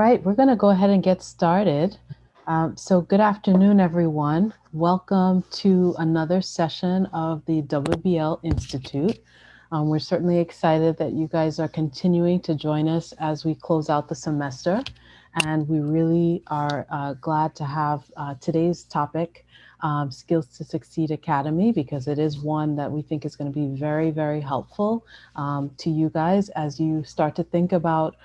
right, we're going to go ahead and get started. So good afternoon, everyone. Welcome to another session of the WBL Institute. We're certainly excited that you guys are continuing to join us as we close out the semester. And we really are glad to have today's topic, Skills to Succeed Academy, because it is one that we think is going to be very, very helpful to you guys as you start to think about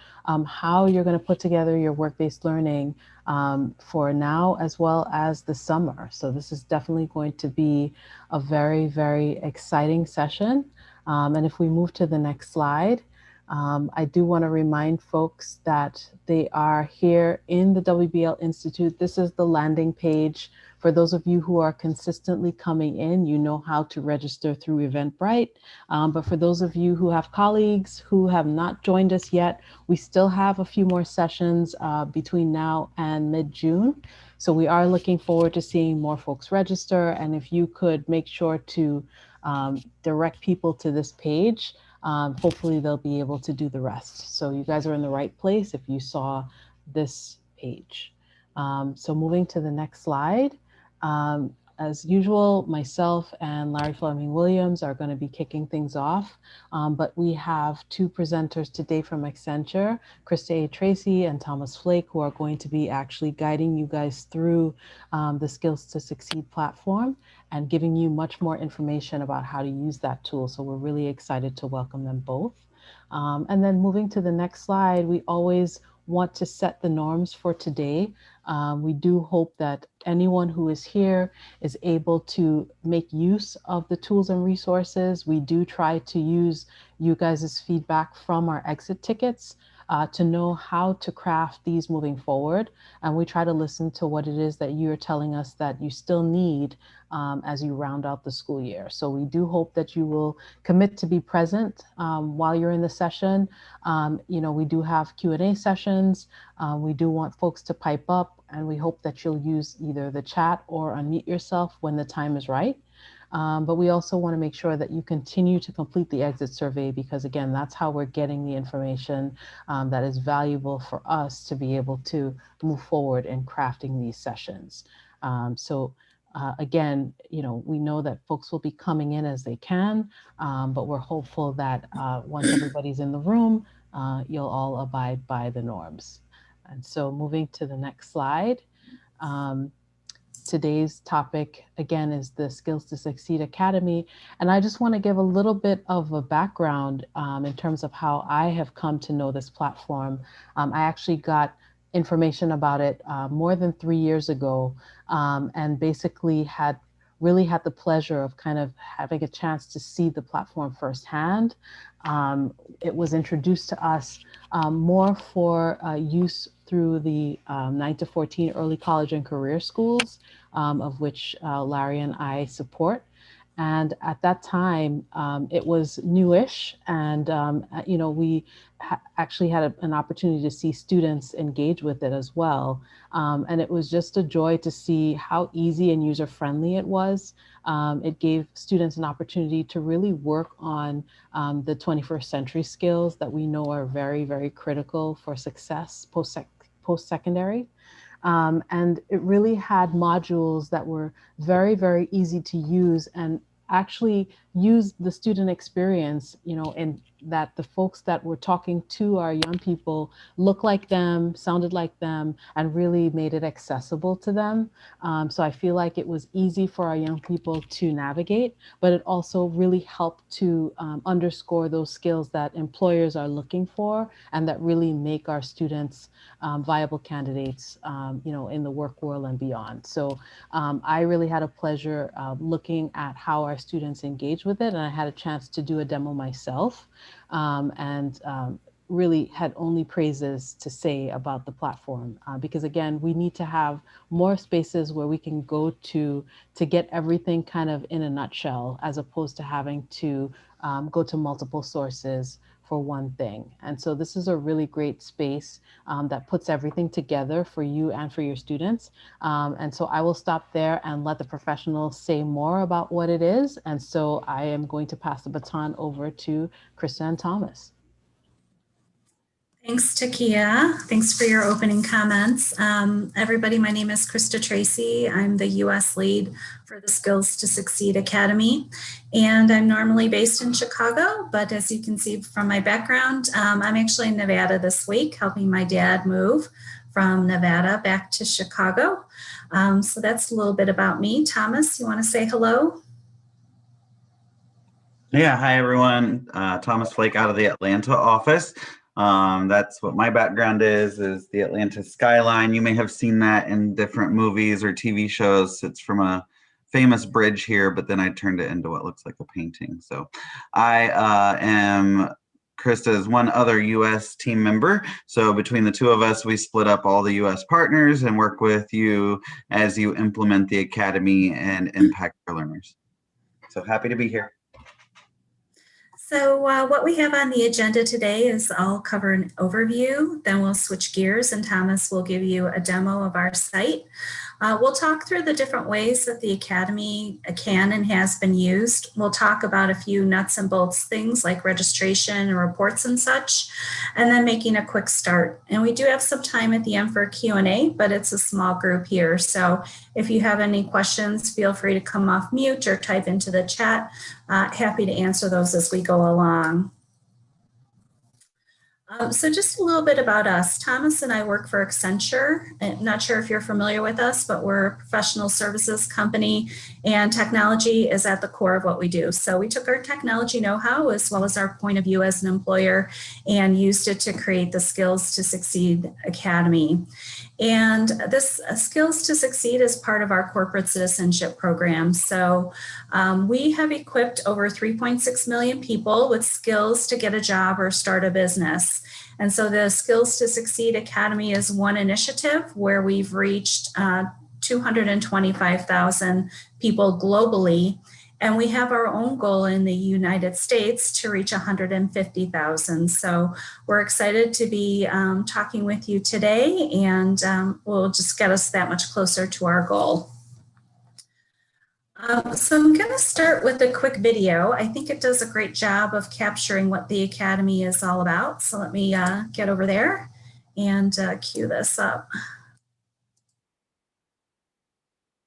how you're going to put together your work-based learning for now as well as the summer. So this is definitely going to be a very, very exciting session. And if we move to the next slide, I do want to remind folks that they are here in the WBL Institute. This is the landing page. For those of you who are consistently coming in, you know how to register through Eventbrite. But for those of you who have colleagues who have not joined us yet, we still have a few more sessions between now and mid-June. So we are looking forward to seeing more folks register. And if you could make sure to direct people to this page, hopefully they'll be able to do the rest. So you guys are in the right place if you saw this page. So moving to the next slide. As usual, myself and Larry Fleming Williams are going to be kicking things off, but we have two presenters today from Accenture, Krista A. Tracy and Thomas Flake, who are going to be actually guiding you guys through the Skills to Succeed platform and giving you much more information about how to use that tool. So we're really excited to welcome them both. And then moving to the next slide, we always want to set the norms for today. We do hope that anyone who is here is able to make use of the tools and resources. We do try to use you guys' feedback from our exit tickets to know how to craft these moving forward. And we try to listen to what it is that you're telling us that you still need as you round out the school year. So we do hope that you will commit to be present while you're in the session. We do have Q&A sessions. We do want folks to pipe up, and we hope that you'll use either the chat or unmute yourself when the time is right. But we also want to make sure that you continue to complete the exit survey, because again, that's how we're getting the information that is valuable for us to be able to move forward in crafting these sessions. Again, we know that folks will be coming in as they can, but we're hopeful that once everybody's in the room, you'll all abide by the norms. And so moving to the next slide. Today's topic, again, is the Skills to Succeed Academy. And I just want to give a little bit of a background in terms of how I have come to know this platform. I actually got information about it more than 3 years ago, and basically really had the pleasure of kind of having a chance to see the platform firsthand. It was introduced to us more for use through the 9 to 14 early college and career schools, of which Larry and I support. And at that time, it was newish, and we actually had an opportunity to see students engage with it as well. And it was just a joy to see how easy and user-friendly it was. It gave students an opportunity to really work on the 21st century skills that we know are very, very critical for success post-secondary. And it really had modules that were very, very easy to use and actually use the student experience, and that the folks that were talking to our young people looked like them, sounded like them, and really made it accessible to them. So I feel like it was easy for our young people to navigate, but it also really helped to underscore those skills that employers are looking for and that really make our students viable candidates, in the work world and beyond. So I really had a pleasure looking at how our students engage with it, and I had a chance to do a demo myself, and really had only praises to say about the platform, because again, we need to have more spaces where we can go to get everything kind of in a nutshell, as opposed to having to go to multiple sources for one thing. And so this is a really great space that puts everything together for you and for your students. And so I will stop there and let the professionals say more about what it is. And so I am going to pass the baton over to Krista and Thomas. Thanks, Takia. Thanks for your opening comments. Everybody, my name is Krista Tracy. I'm the U.S. lead for the Skills to Succeed Academy, and I'm normally based in Chicago, but as you can see from my background, I'm actually in Nevada this week, helping my dad move from Nevada back to Chicago. So that's a little bit about me. Thomas, you want to say hello? Yeah, hi everyone. Thomas Flake out of the Atlanta office. That's what my background is the Atlanta skyline. You may have seen that in different movies or TV shows. It's from a famous bridge here, but then I turned it into what looks like a painting. So I am Krista's one other U.S. team member. So between the two of us, we split up all the U.S. partners and work with you as you implement the academy and impact your learners. So happy to be here. So what we have on the agenda today is I'll cover an overview, then we'll switch gears and Thomas will give you a demo of our site. We'll talk through the different ways that the Academy can and has been used. We'll talk about a few nuts and bolts things like registration and reports and such, and then making a quick start. And we do have some time at the end for Q&A, but it's a small group here. So if you have any questions, feel free to come off mute or type into the chat. Happy to answer those as we go along. So just a little bit about us. Thomas and I work for Accenture. I'm not sure if you're familiar with us, but we're a professional services company and technology is at the core of what we do. So we took our technology know-how as well as our point of view as an employer and used it to create the Skills to Succeed Academy. And this Skills to Succeed is part of our corporate citizenship program. So we have equipped over 3.6 million people with skills to get a job or start a business. And so the Skills to Succeed Academy is one initiative where we've reached 225,000 people globally. And we have our own goal in the United States to reach 150,000. So we're excited to be talking with you today, and will just get us that much closer to our goal. So I'm going to start with a quick video. I think it does a great job of capturing what the Academy is all about. So let me get over there and cue this up.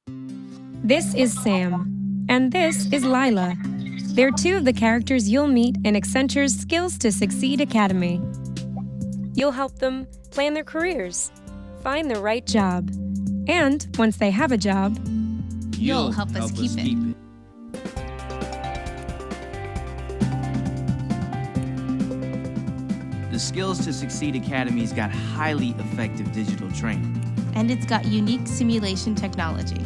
This is Sam, and this is Lila. They're two of the characters you'll meet in Accenture's Skills to Succeed Academy. You'll help them plan their careers, find the right job, and once they have a job, you'll help us keep it. The Skills to Succeed Academy's got highly effective digital training. And it's got unique simulation technology.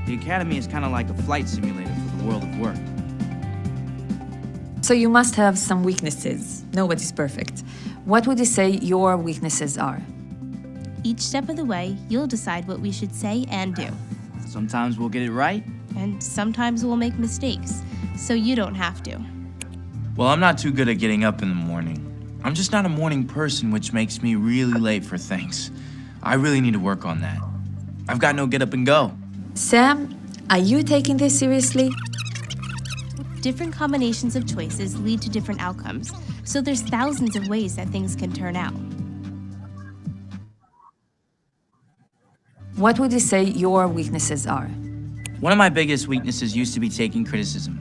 The Academy is kind of like a flight simulator for the world of work. So you must have some weaknesses. Nobody's perfect. What would you say your weaknesses are? Each step of the way, you'll decide what we should say and do. Sometimes we'll get it right. And sometimes we'll make mistakes, so you don't have to. Well, I'm not too good at getting up in the morning. I'm just not a morning person, which makes me really late for things. I really need to work on that. I've got no get up and go. Sam, are you taking this seriously? Different combinations of choices lead to different outcomes, so there's thousands of ways that things can turn out. What would you say your weaknesses are? One of my biggest weaknesses used to be taking criticism.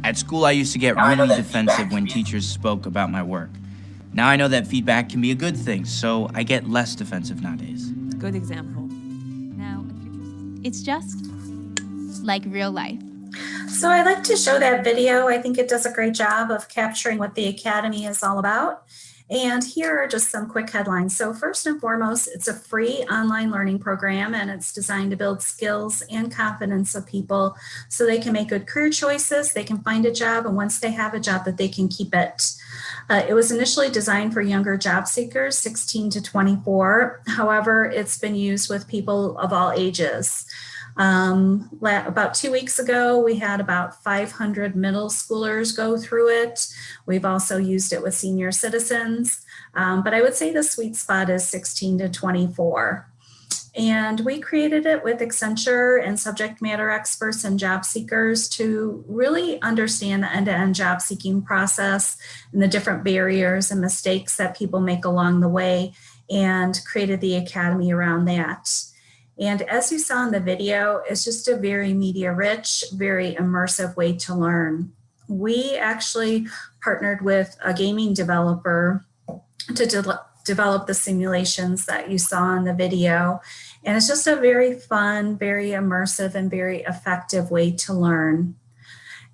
At school, I used to get really defensive when teachers spoke about my work. Now I know that feedback can be a good thing, so I get less defensive nowadays. Good example. Now, it's just like real life. So I like to show that video. I think it does a great job of capturing what the Academy is all about. And here are just some quick headlines. So first and foremost, it's a free online learning program, and it's designed to build skills and confidence of people so they can make good career choices, they can find a job, and once they have a job that they can keep it. It was initially designed for younger job seekers, 16 to 24. However, it's been used with people of all ages. About 2 weeks ago, we had about 500 middle schoolers go through it. We've also used it with senior citizens, but I would say the sweet spot is 16 to 24. And we created it with Accenture and subject matter experts and job seekers to really understand the end-to-end job seeking process and the different barriers and mistakes that people make along the way, and created the Academy around that. And as you saw in the video, it's just a very media rich, very immersive way to learn. We actually partnered with a gaming developer to develop the simulations that you saw in the video. And it's just a very fun, very immersive, and very effective way to learn.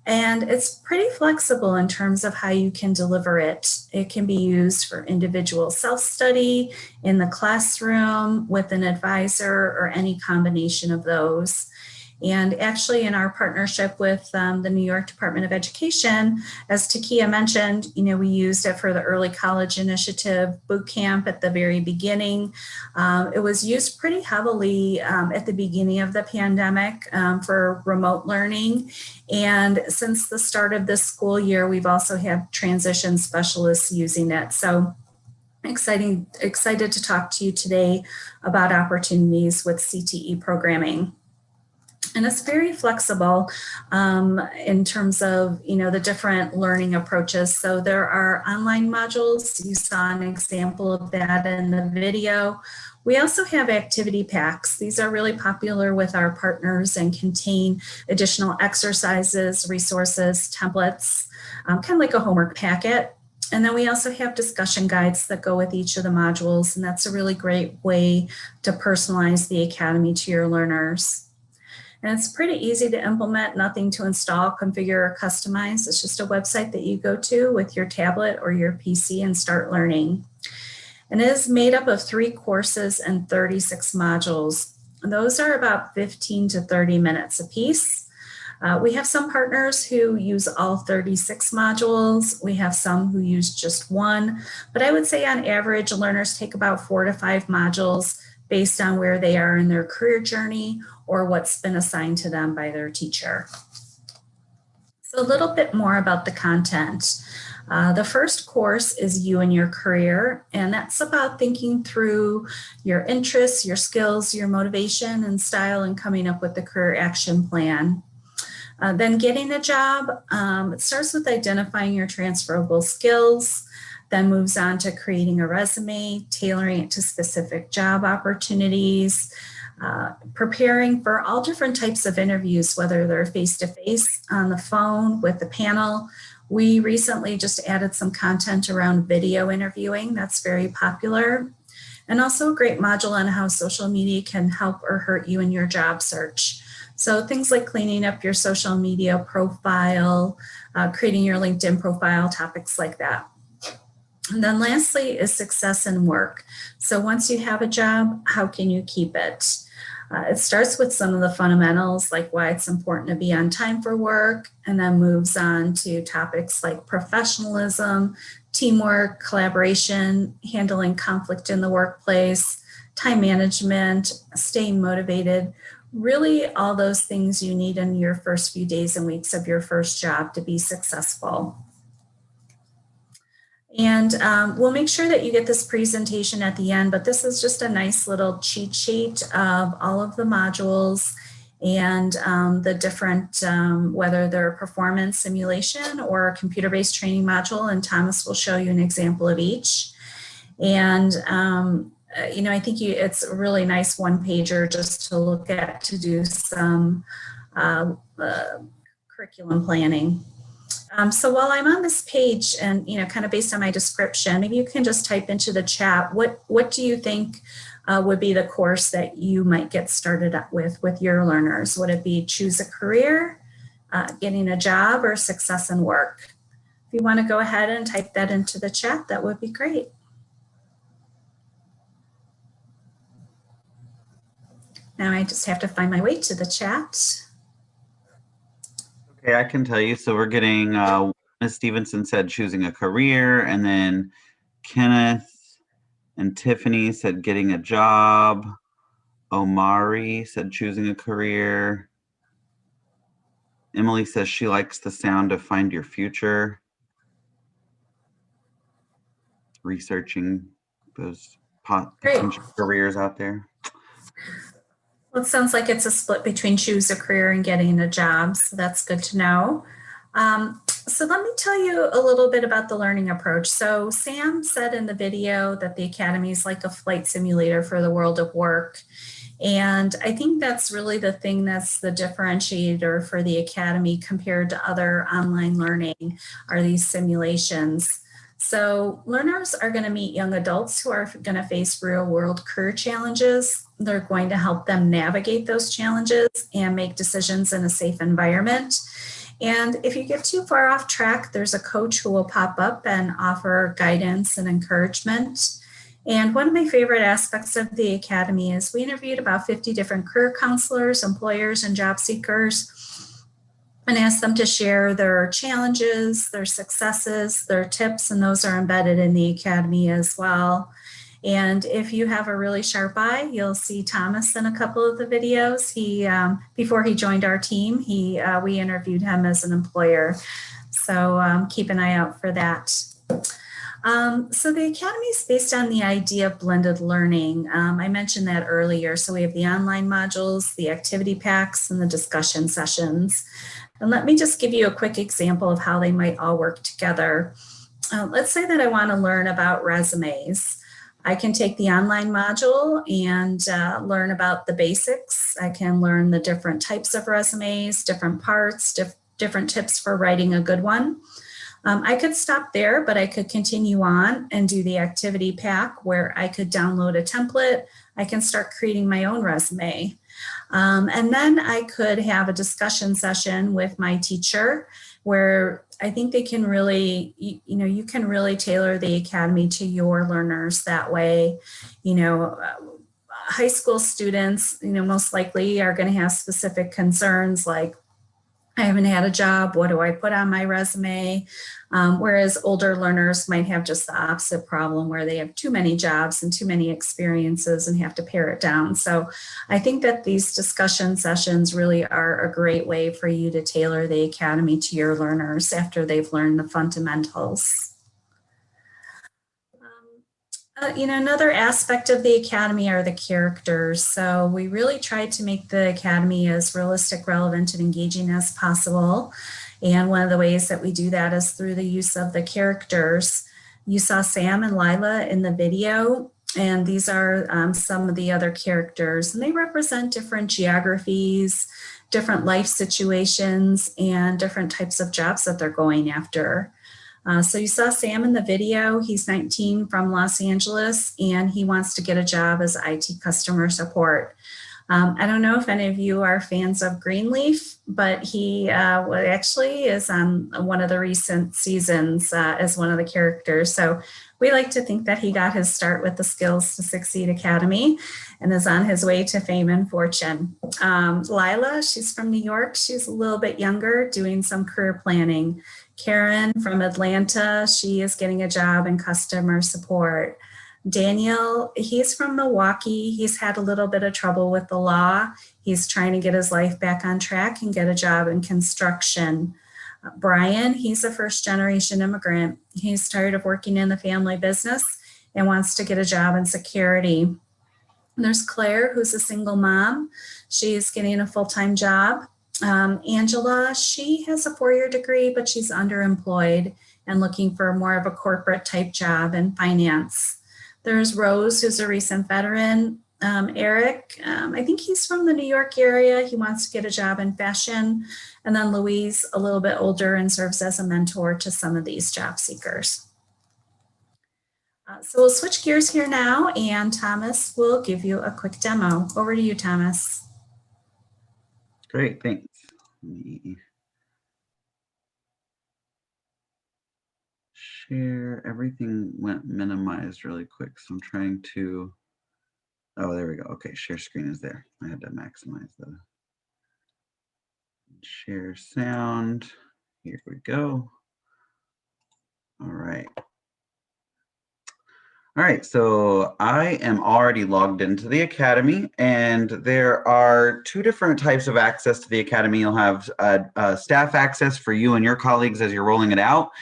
And it's pretty flexible in terms of how you can deliver it. It can be used for individual self-study, in the classroom, with an advisor, or any combination of those. And actually, in our partnership with the New York Department of Education, as Takia mentioned, we used it for the Early College Initiative boot camp at the very beginning. It was used pretty heavily at the beginning of the pandemic for remote learning. And since the start of this school year, we've also had transition specialists using it. So excited to talk to you today about opportunities with CTE programming. And it's very flexible in terms of, the different learning approaches. So there are online modules. You saw an example of that in the video. We also have activity packs. These are really popular with our partners and contain additional exercises, resources, templates, kind of like a homework packet. And then we also have discussion guides that go with each of the modules. And that's a really great way to personalize the Academy to your learners. And it's pretty easy to implement, nothing to install, configure, or customize. It's just a website that you go to with your tablet or your PC and start learning. And it is made up of 3 courses and 36 modules. And those are about 15 to 30 minutes a piece. We have some partners who use all 36 modules. We have some who use just one. But I would say on average, learners take about 4 to 5 modules based on where they are in their career journey or what's been assigned to them by their teacher. So a little bit more about the content. The first course is You and Your Career, and that's about thinking through your interests, your skills, your motivation and style, and coming up with the career action plan. Then Getting a Job, it starts with identifying your transferable skills, then moves on to creating a resume, tailoring it to specific job opportunities, preparing for all different types of interviews, whether they're face-to-face, on the phone, with the panel. We recently just added some content around video interviewing. That's very popular. And also a great module on how social media can help or hurt you in your job search. So things like cleaning up your social media profile, creating your LinkedIn profile, topics like that. And then lastly is success in work. So once you have a job, how can you keep it? It starts with some of the fundamentals, like why it's important to be on time for work, and then moves on to topics like professionalism, teamwork, collaboration, handling conflict in the workplace, time management, staying motivated, really all those things you need in your first few days and weeks of your first job to be successful. And we'll make sure that you get this presentation at the end, but this is just a nice little cheat sheet of all of the modules and the different, whether they're a performance simulation or a computer-based training module, and Thomas will show you an example of each. And I think it's a really nice one-pager just to look at to do some curriculum planning. So while I'm on this page and, kind of based on my description, maybe you can just type into the chat, what do you think would be the course that you might get started with your learners? Would it be Choose a Career, Getting a Job, or Success in Work? If you want to go ahead and type that into the chat, that would be great. Now I just have to find my way to the chat. Okay, I can tell you. So we're getting, Ms. Stevenson said choosing a career, and then Kenneth and Tiffany said getting a job. Omari said choosing a career. Emily says she likes the sound of Find Your Future. Researching those potential careers out there. Well, it sounds like it's a split between choose a career and getting a job, so that's good to know. So let me tell you a little bit about the learning approach. So Sam said in the video that the Academy is like a flight simulator for the world of work. And I think that's really the thing that's the differentiator for the Academy compared to other online learning are these simulations. So learners are going to meet young adults who are going to face real world career challenges. They're going to help them navigate those challenges and make decisions in a safe environment. And if you get too far off track, there's a coach who will pop up and offer guidance and encouragement. And one of my favorite aspects of the Academy is we interviewed about 50 different career counselors, employers, and job seekers and asked them to share their challenges, their successes, their tips, and those are embedded in the Academy as well. And if you have a really sharp eye, you'll see Thomas in a couple of the videos. He, before he joined our team, we interviewed him as an employer. So keep an eye out for that. So the Academy is based on the idea of blended learning. I mentioned that earlier. So we have the online modules, the activity packs, and the discussion sessions. And let me just give you a quick example of how they might all work together. Let's say that I want to learn about resumes. I can take the online module and learn about the basics. I can learn the different types of resumes, different parts, different tips for writing a good one. I could stop there, but I could continue on and do the activity pack where I could download a template. I can start creating my own resume. And then I could have a discussion session with my teacher where I think they can really, you can really tailor the Academy to your learners that way. High school students, most likely are going to have specific concerns like, I haven't had a job, what do I put on my resume? Whereas older learners might have just the opposite problem where they have too many jobs and too many experiences and have to pare it down. So I think that these discussion sessions really are a great way for you to tailor the Academy to your learners after they've learned the fundamentals. Another aspect of the Academy are the characters. So we really tried to make the Academy as realistic, relevant, and engaging as possible. And one of the ways that we do that is through the use of the characters. You saw Sam and Lila in the video, and these are some of the other characters. And they represent different geographies, different life situations, and different types of jobs that they're going after. So you saw Sam in the video. He's 19 from Los Angeles, and he wants to get a job as IT customer support. I don't know if any of you are fans of Greenleaf, but he actually is on one of the recent seasons as one of the characters. So we like to think that he got his start with the Skills to Succeed Academy and is on his way to fame and fortune. Lila, she's from New York. She's a little bit younger, doing some career planning. Karen from Atlanta, she is getting a job in customer support. Daniel, he's from Milwaukee. He's had a little bit of trouble with the law. He's trying to get his life back on track and get a job in construction. Brian, he's a first-generation immigrant. He's tired of working in the family business and wants to get a job in security. There's Claire, who's a single mom. She's getting a full-time job. Angela, she has a 4-year degree, but she's underemployed and looking for more of a corporate type job in finance. There's Rose, who's a recent veteran. Eric, I think he's from the New York area. He wants to get a job in fashion. And then Louise, a little bit older and serves as a mentor to some of these job seekers. So we'll switch gears here now, and Thomas will give you a quick demo. Over to you, Thomas. Great, thanks. Let me share. Everything went minimized really quick, so I'm trying to, oh, there we go. Okay, share screen is there. I had to maximize the share sound. Here we go. All right. All right, so I am already logged into the Academy, and there are 2 different types of access to the Academy. You'll have staff access for you and your colleagues as you're rolling it out.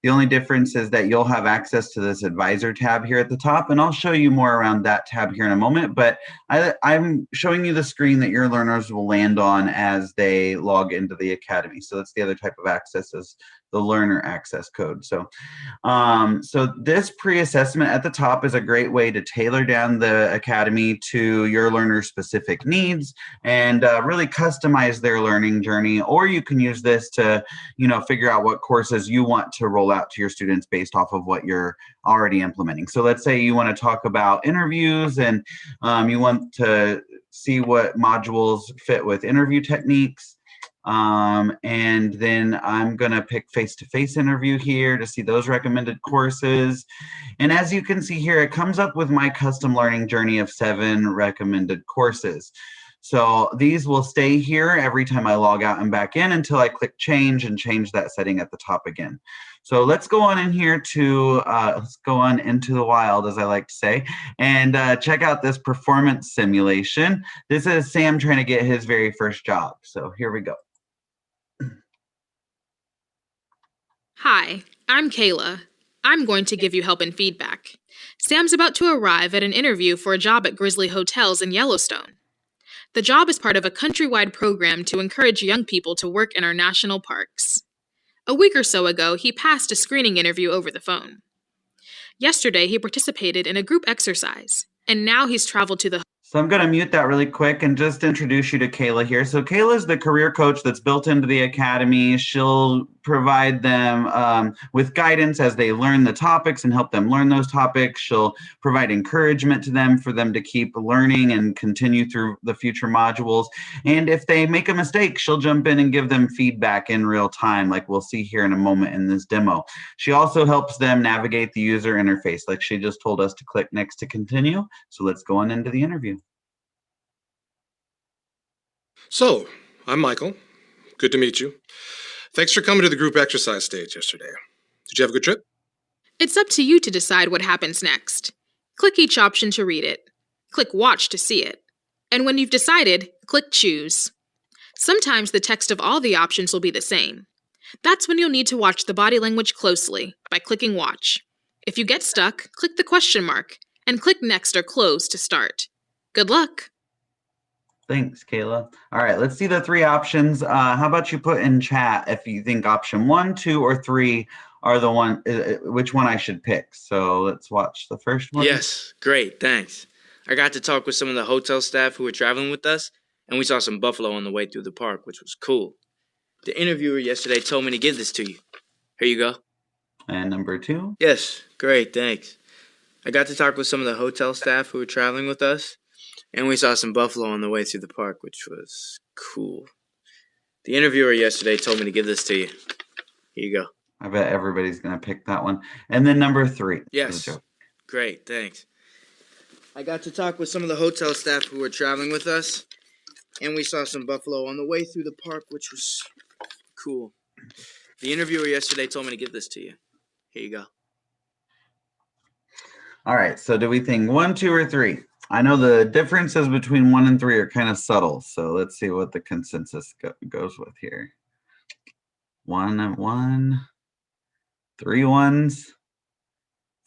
The only difference is that you'll have access to this advisor tab here at the top, and I'll show you more around that tab here in a moment, but I'm showing you the screen that your learners will land on as they log into the Academy. So that's the other type of access, is the learner access code. So this pre-assessment at the top is a great way to tailor down the Academy to your learner's specific needs and really customize their learning journey. Or you can use this to, figure out what courses you want to roll out to your students based off of what you're already implementing. So let's say you want to talk about interviews and you want to see what modules fit with interview techniques. And then I'm going to pick face-to-face interview here to see those recommended courses. And as you can see here, it comes up with my custom learning journey of 7 recommended courses. So these will stay here every time I log out and back in until I click change and change that setting at the top again. So let's go on in here to, let's go on into the wild, as I like to say, and check out this performance simulation. This is Sam trying to get his very first job. So here we go. Hi, I'm Kayla. I'm going to give you help and feedback. Sam's about to arrive at an interview for a job at Grizzly Hotels in Yellowstone. The job is part of a countrywide program to encourage young people to work in our national parks. A week or so ago, he passed a screening interview over the phone. Yesterday, he participated in a group exercise, and now he's traveled to the So I'm going to mute that really quick and just introduce you to Kayla here. So Kayla is the career coach that's built into the Academy. She'll provide them with guidance as they learn the topics and help them learn those topics. She'll provide encouragement to them for them to keep learning and continue through the future modules. And if they make a mistake, she'll jump in and give them feedback in real time, like we'll see here in a moment in this demo. She also helps them navigate the user interface, like she just told us to click next to continue. So let's go on into the interview. So, I'm Michael. Good to meet you. Thanks for coming to the group exercise stage yesterday. Did you have a good trip? It's up to you to decide what happens next. Click each option to read it. Click Watch to see it. And when you've decided, click Choose. Sometimes the text of all the options will be the same. That's when you'll need to watch the body language closely by clicking Watch. If you get stuck, click the question mark and click Next or Close to start. Good luck! Thanks, Kayla. All right, let's see the 3 options. How about you put in chat if you think option 1, 2, or 3 are the one, which one I should pick. So let's watch the first one. Yes, great, thanks. I got to talk with some of the hotel staff who were traveling with us, and we saw some buffalo on the way through the park, which was cool. The interviewer yesterday told me to give this to you. Here you go. And number 2? Yes, great, thanks. I got to talk with some of the hotel staff who were traveling with us, and we saw some buffalo on the way through the park, which was cool. The interviewer yesterday told me to give this to you. Here you go. I bet everybody's going to pick that one. And then number 3. Yes, great, thanks. I got to talk with some of the hotel staff who were traveling with us, and we saw some buffalo on the way through the park, which was cool. The interviewer yesterday told me to give this to you. Here you go. All right, so do we think 1, 2, or 3? I know the differences between 1 and 3 are kind of subtle, so let's see what the consensus goes with here. 1 and 1, 3 ones,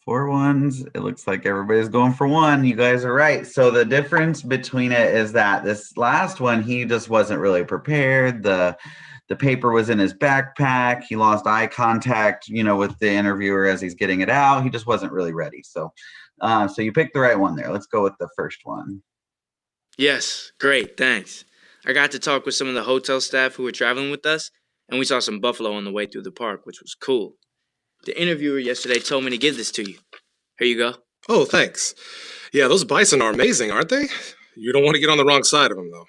4 ones. It looks like everybody's going for 1. You guys are right. So the difference between it is that this last one, he just wasn't really prepared. The paper was in his backpack. He lost eye contact, with the interviewer as he's getting it out. He just wasn't really ready. So you picked the right one there. Let's go with the first one. Yes, great, thanks. I got to talk with some of the hotel staff who were traveling with us, and we saw some buffalo on the way through the park, which was cool. The interviewer yesterday told me to give this to you. Here you go. Oh, thanks. Yeah, those bison are amazing, aren't they? You don't want to get on the wrong side of them, though.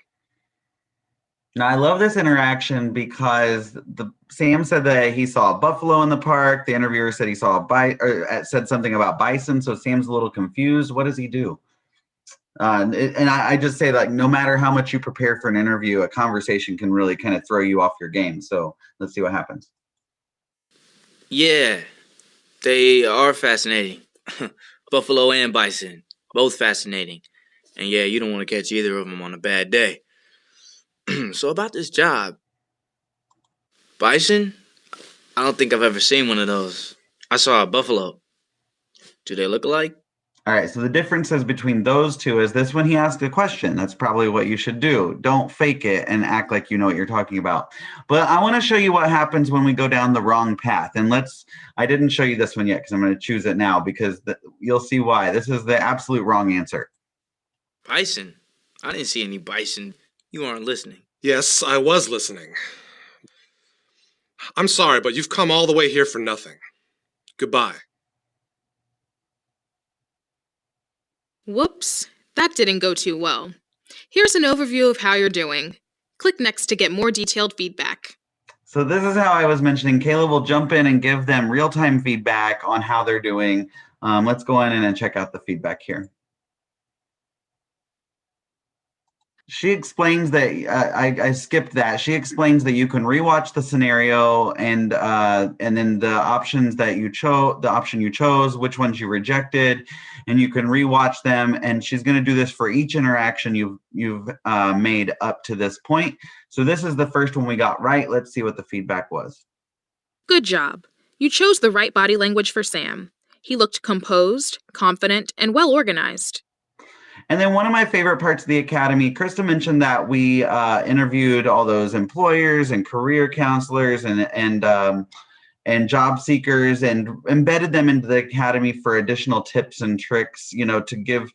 Now, I love this interaction because Sam said that he saw a buffalo in the park. The interviewer said he saw said something about bison. So Sam's a little confused. What does he do? I just say, like, no matter how much you prepare for an interview, a conversation can really kind of throw you off your game. So let's see what happens. Yeah, they are fascinating. Buffalo and bison, both fascinating. And yeah, you don't want to catch either of them on a bad day. So about this job, bison? I don't think I've ever seen one of those. I saw a buffalo. Do they look alike? All right, so the differences between those two is this: when he asked a question, that's probably what you should do. Don't fake it and act like you know what you're talking about. But I want to show you what happens when we go down the wrong path. And I didn't show you this one yet because I'm going to choose it now because you'll see why. This is the absolute wrong answer. Bison? I didn't see any bison. You aren't listening. Yes, I was listening. I'm sorry, but you've come all the way here for nothing. Goodbye. Whoops, that didn't go too well. Here's an overview of how you're doing. Click next to get more detailed feedback. So this is how I was mentioning. Kayla will jump in and give them real-time feedback on how they're doing. Let's go in and check out the feedback here. She explains that I skipped that. She explains that you can rewatch the scenario and then the options that you chose, the option you chose, which ones you rejected, and you can rewatch them. And she's going to do this for each interaction you've made up to this point. So this is the first one we got right. Let's see what the feedback was. Good job. You chose the right body language for Sam. He looked composed, confident, and well organized. And then one of my favorite parts of the Academy, Krista mentioned that we interviewed all those employers and career counselors and job seekers and embedded them into the Academy for additional tips and tricks, to give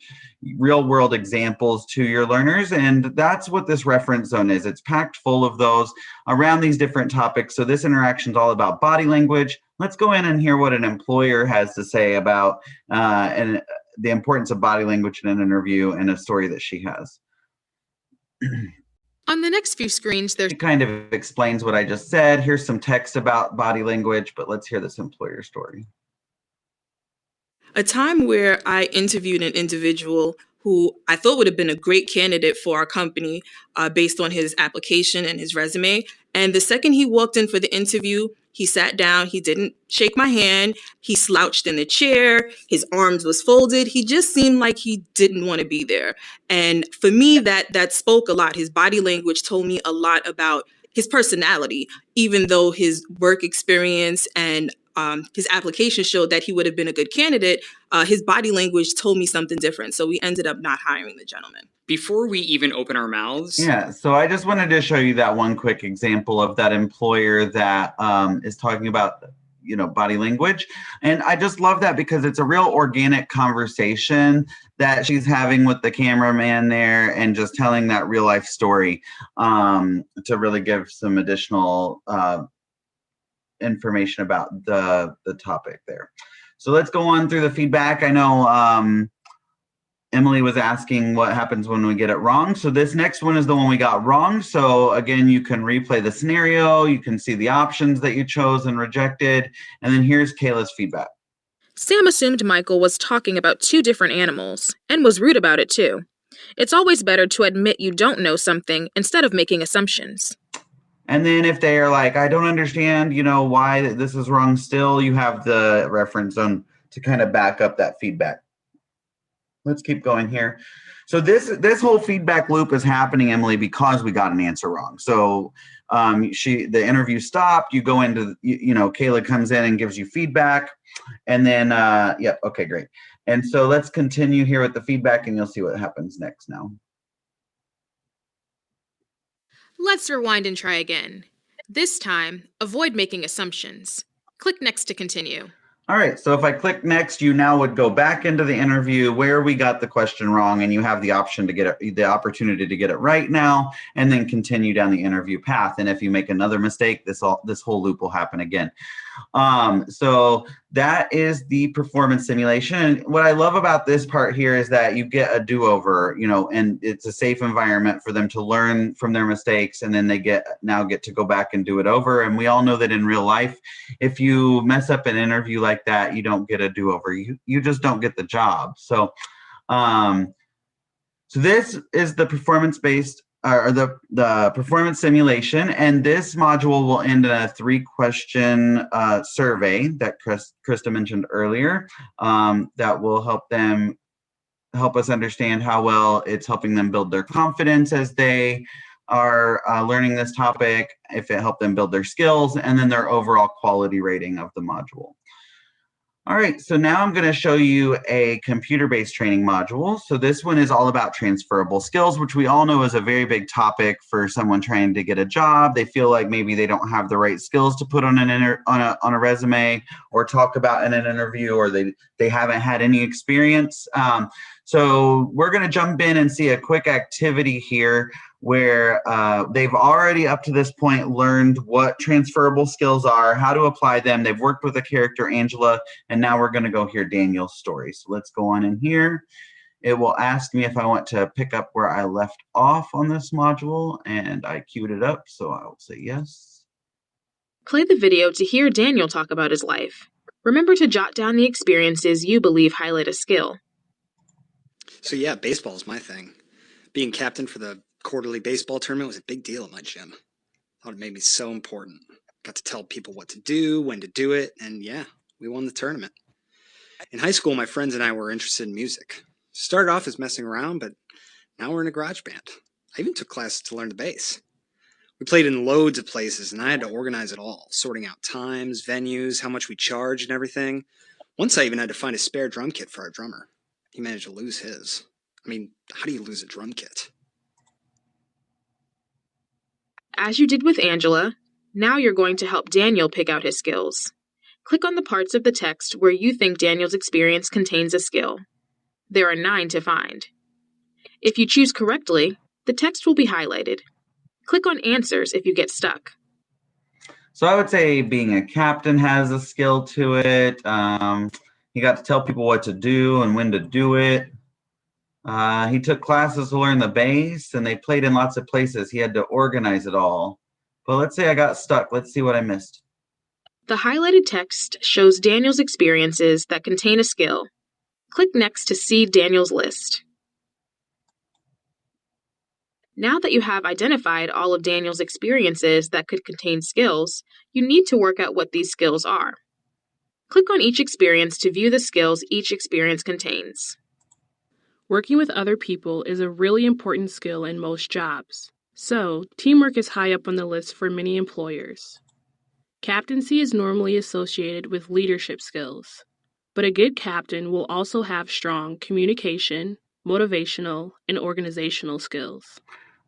real world examples to your learners. And that's what this reference zone is. It's packed full of those around these different topics. So this interaction is all about body language. Let's go in and hear what an employer has to say about and the importance of body language in an interview and a story that she has. On the next few screens, there's It kind of explains what I just said. Here's some text about body language, but let's hear this employer story. A time where I interviewed an individual who I thought would have been a great candidate for our company based on his application and his resume. And the second he walked in for the interview, he sat down, he didn't shake my hand, he slouched in the chair, his arms was folded. He just seemed like he didn't want to be there. And for me, that spoke a lot. His body language told me a lot about his personality, even though his work experience and his application showed that he would have been a good candidate. His body language told me something different. So we ended up not hiring the gentleman. Before we even open our mouths. Yeah, so I just wanted to show you that one quick example of that employer that is talking about, body language. And I just love that because it's a real organic conversation that she's having with the cameraman there and just telling that real life story to really give some additional information about the topic there. So let's go on through the feedback. I know Emily was asking what happens when we get it wrong. So this next one is the one we got wrong. So again, you can replay the scenario. You can see the options that you chose and rejected. And then here's Kayla's feedback. Sam assumed Michael was talking about two different animals and was rude about it too. It's always better to admit you don't know something instead of making assumptions. And then if they are like, I don't understand, why this is wrong still, you have the reference on to kind of back up that feedback. Let's keep going here. So this whole feedback loop is happening, Emily, because we got an answer wrong. So the interview stopped. You go into, Kayla comes in and gives you feedback. And then, yep, okay, great. And so let's continue here with the feedback and you'll see what happens next now. Let's rewind and try again. This time, avoid making assumptions. Click next to continue. All right, so if I click next, you now would go back into the interview where we got the question wrong, and you have the option to get it, the opportunity to get it right now, and then continue down the interview path. And if you make another mistake, this whole loop will happen again. So that is the performance simulation. And what I love about this part here is that you get a do-over, and it's a safe environment for them to learn from their mistakes, and then they now get to go back and do it over. And we all know that in real life, if you mess up an interview like that, you don't get a do-over. You just don't get the job. So, so this is the performance-based or the performance simulation, and this module will end in a 3-question survey that Krista mentioned earlier that will help us understand how well it's helping them build their confidence as they are learning this topic, if it helped them build their skills, and then their overall quality rating of the module. All right, so now I'm going to show you a computer-based training module. So this one is all about transferable skills, which we all know is a very big topic for someone trying to get a job. They feel like maybe they don't have the right skills to put on a resume or talk about in an interview, or they haven't had any experience. So we're going to jump in and see a quick activity here where they've already up to this point learned what transferable skills are, how to apply them. They've worked with the character Angela, and now we're going to go hear Daniel's story. So let's go on in here. It will ask me if I want to pick up where I left off on this module, and I queued it up, so I'll say yes. Play the video to hear Daniel talk about his life. Remember to jot down the experiences you believe highlight a skill. So yeah, baseball is my thing. Being captain for the quarterly baseball tournament was a big deal at my gym. Thought it made me so important. Got to tell people what to do, when to do it, and yeah, we won the tournament. In high school, my friends and I were interested in music. Started off as messing around, but now we're in a garage band. I even took classes to learn the bass. We played in loads of places, and I had to organize it all, sorting out times, venues, how much we charged, and everything. Once I even had to find a spare drum kit for our drummer. He managed to lose his. I mean, how do you lose a drum kit? As you did with Angela, now you're going to help Daniel pick out his skills. Click on the parts of the text where you think Daniel's experience contains a skill. There are 9 to find. If you choose correctly, the text will be highlighted. Click on Answers if you get stuck. So I would say being a captain has a skill to it. He got to tell people what to do and when to do it. He took classes to learn the bass, and they played in lots of places. He had to organize it all. But let's say I got stuck. Let's see what I missed. The highlighted text shows Daniel's experiences that contain a skill. Click Next to see Daniel's list. Now that you have identified all of Daniel's experiences that could contain skills, you need to work out what these skills are. Click on each experience to view the skills each experience contains. Working with other people is a really important skill in most jobs, so teamwork is high up on the list for many employers. Captaincy is normally associated with leadership skills, but a good captain will also have strong communication, motivational, and organizational skills.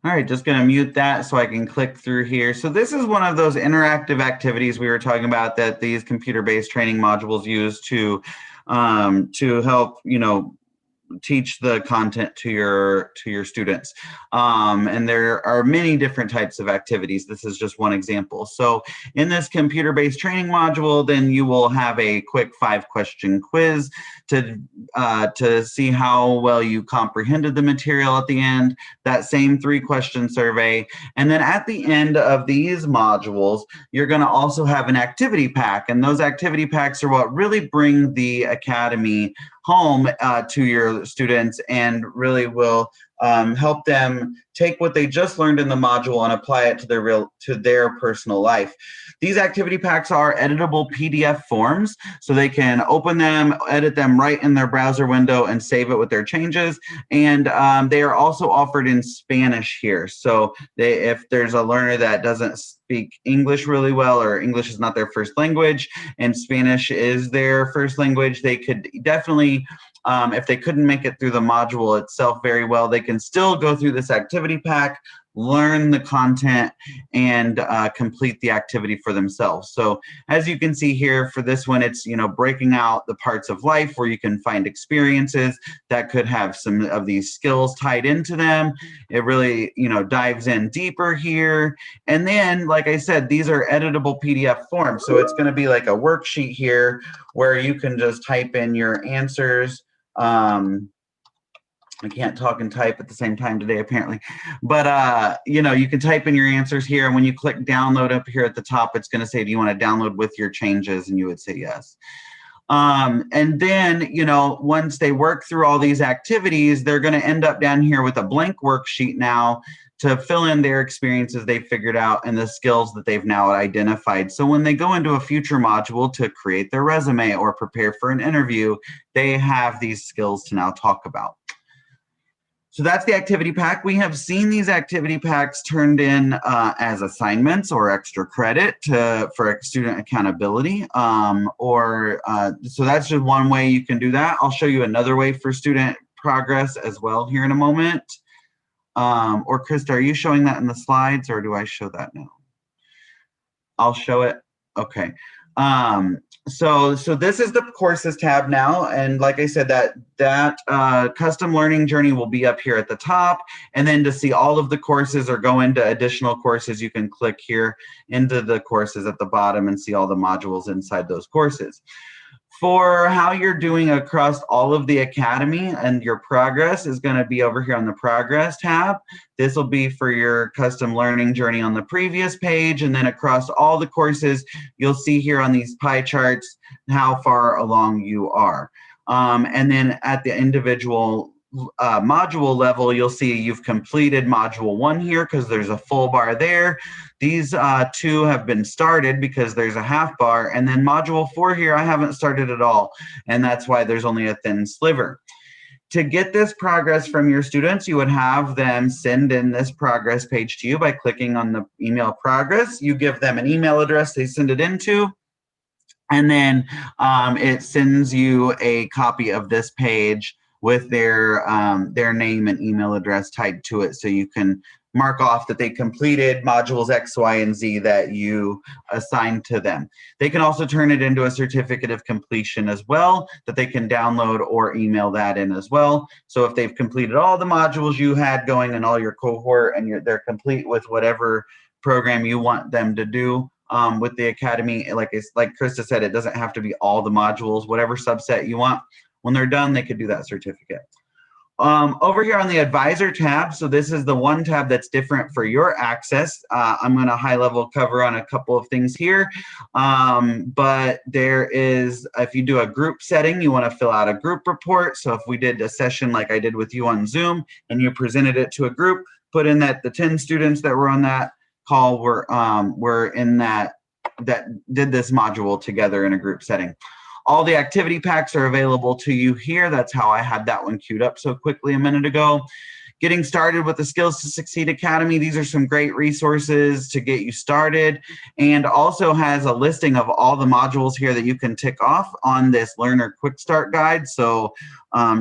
All right, just going to mute that so I can click through here. So this is one of those interactive activities we were talking about that these computer-based training modules use to help, teach the content to your students. And there are many different types of activities. This is just one example. So in this computer-based training module, then you will have a quick 5-question quiz to see how well you comprehended the material at the end, that same 3-question survey. And then at the end of these modules, you're going to also have an activity pack. And those activity packs are what really bring the academy home to your students and really will help them take what they just learned in the module and apply it to their personal life. These activity packs are editable PDF forms, so they can open them, edit them right in their browser window and save it with their changes. And they are also offered in Spanish here. So if there's a learner that doesn't speak English really well, or English is not their first language and Spanish is their first language, they could definitely, if they couldn't make it through the module itself very well, they can still go through this activity pack, learn the content, and complete the activity for themselves. So as you can see here for this one, it's breaking out the parts of life where you can find experiences that could have some of these skills tied into them. It really dives in deeper here. And then, like I said, these are editable PDF forms. So it's going to be like a worksheet here where you can just type in your answers. I can't talk and type at the same time today, apparently. But, you can type in your answers here. And when you click download up here at the top, it's going to say, do you want to download with your changes? And you would say yes. And then, once they work through all these activities, they're going to end up down here with a blank worksheet now to fill in their experiences they figured out and the skills that they've now identified. So when they go into a future module to create their resume or prepare for an interview, they have these skills to now talk about. So that's the activity pack. We have seen these activity packs turned in as assignments or extra credit for student accountability. So that's just one way you can do that. I'll show you another way for student progress as well here in a moment. Or Krista, are you showing that in the slides, or do I show that now? I'll show it. Okay. So this is the courses tab now, and like I said, that custom learning journey will be up here at the top, and then to see all of the courses or go into additional courses, you can click here into the courses at the bottom and see all the modules inside those courses. For how you're doing across all of the academy, and your progress is going to be over here on the progress tab. This will be for your custom learning journey on the previous page, and then across all the courses, you'll see here on these pie charts how far along you are. And then at the individual module level, you'll see you've completed module 1 here because there's a full bar there. These 2 have been started because there's a half bar, and then module 4 here I haven't started at all, and that's why there's only a thin sliver. To get this progress from your students, you would have them send in this progress page to you by clicking on the email progress. You give them an email address they send it into, and then it sends you a copy of this page with their name and email address tied to it, so you can mark off that they completed modules X, Y, and Z that you assigned to them. They can also turn it into a certificate of completion as well that they can download or email that in as well. So if they've completed all the modules you had going in all your cohort and they're complete with whatever program you want them to do with the academy, like Krista said, it doesn't have to be all the modules, whatever subset you want. When they're done, they could do that certificate. Over here on the advisor tab, so this is the one tab that's different for your access. I'm going to high level cover on a couple of things here, but there is, if you do a group setting, you want to fill out a group report. So if we did a session like I did with you on Zoom and you presented it to a group, put in that the 10 students that were on that call were in that did this module together in a group setting. All the activity packs are available to you here. That's how I had that one queued up so quickly a minute ago. Getting started with the Skills to Succeed Academy. These are some great resources to get you started, and also has a listing of all the modules here that you can tick off on this Learner Quick Start Guide. So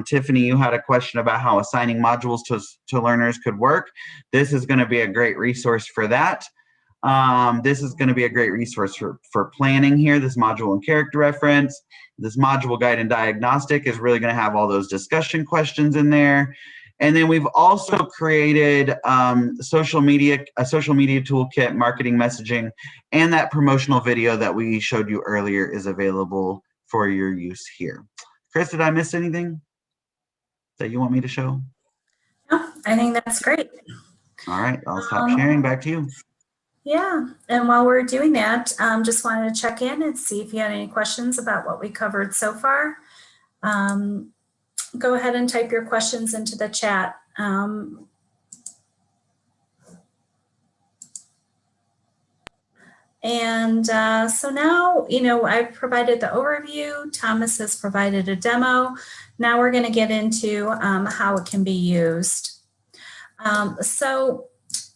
Tiffany, you had a question about how assigning modules to learners could work. This is going to be a great resource for that. This is going to be a great resource for planning here, this module and character reference. This module guide and diagnostic is really going to have all those discussion questions in there. And then we've also created a social media toolkit, marketing messaging, and that promotional video that we showed you earlier is available for your use here. Chris, did I miss anything that you want me to show? No, I think that's great. All right, I'll stop sharing. Back to you. Yeah, and while we're doing that, just wanted to check in and see if you had any questions about what we covered so far. Go ahead and type your questions into the chat. So now, I've provided the overview. Thomas has provided a demo. Now we're going to get into how it can be used. So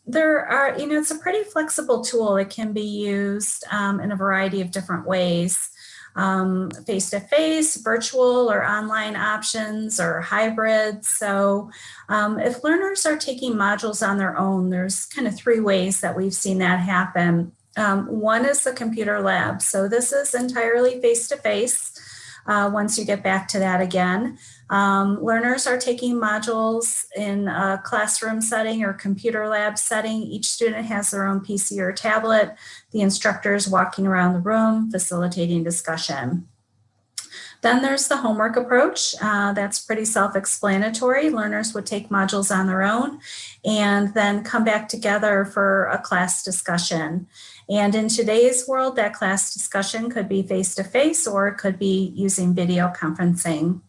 there are, it's a pretty flexible tool. It can be used in a variety of different ways. Face-to-face, virtual or online options, or hybrid. So if learners are taking modules on their own, there's kind of 3 ways that we've seen that happen. One is the computer lab. So this is entirely face-to-face. Once you get back to that again, learners are taking modules in a classroom setting or computer lab setting. Each student has their own PC or tablet. The instructor is walking around the room, facilitating discussion. Then there's the homework approach. That's pretty self-explanatory. Learners would take modules on their own and then come back together for a class discussion. And in today's world, that class discussion could be face-to-face or it could be using video conferencing.